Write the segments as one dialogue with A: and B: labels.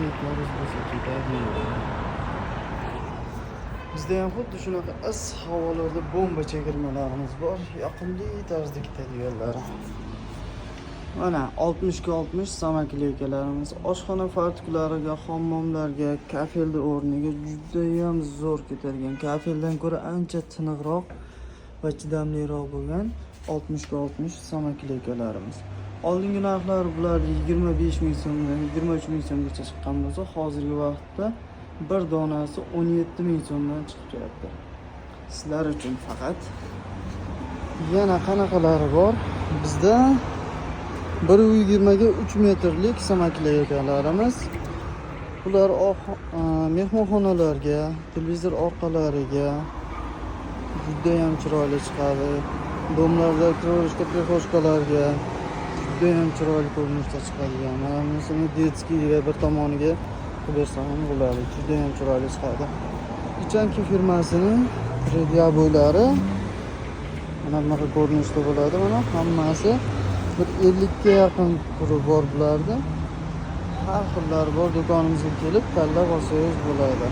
A: umidvorimiz bo'lsa ketadi. Bizda ham xuddi shunaqa issiq havolarda bomba chegirmalarimiz bor. Yoqimli tarzda ketadi yo'llari. Mana 60 ga 60 samakilikalarimiz oshxona fartuklariga, hammomlarga, kafelda o'rniga juda ham zo'r ketadigan, kafeldan ko'ra ancha tiniqroq va chidamliroq bo'lgan 60 ga 60 samakilikalarimiz. Oldingi narxlari bular 25 ming so'mdan 23 ming so'mgacha chiqqan bo'lsa, hozirgi vaqtda bir donasi 17 ming so'mdan chiqib turibdi. Sizlar uchun faqat. Yana qanaqalari bor? Bizda 120 ga 3 metrlik samakilikalarimiz. Bular mehmonxonalarga, televizor orqalariga juda ham chiroyli chiqadi. Domlarda krojka, prixoshkalarga juda ham chiroyli ko'rinishda chiqadigan. Mana bunisi detskiga bir tomoniga qilib bersa ham bo'ladi. Juda ham chiroyli chiqadi. Ichanki firmasining radiaboylari mana bunaqa ko'rinishda bo'ladi. Mana hammasi bir 50 ga yaqin turi bor bularda. Har xillari bor. Do'konimizga kelib tanlab olsangiz bo'ladi.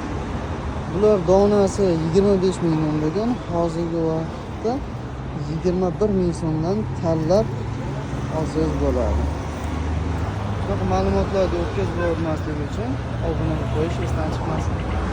A: Bular donasi 25 ming so'm bo'lgan. Hozirgi vaqtda 21 ming so'mdan tanlab olsangiz bo'ladi. Bunaqa ma'lumotlarni o'tkazib yubormaslik uchun obuna bo'lib qo'yish esdan chiqmasin.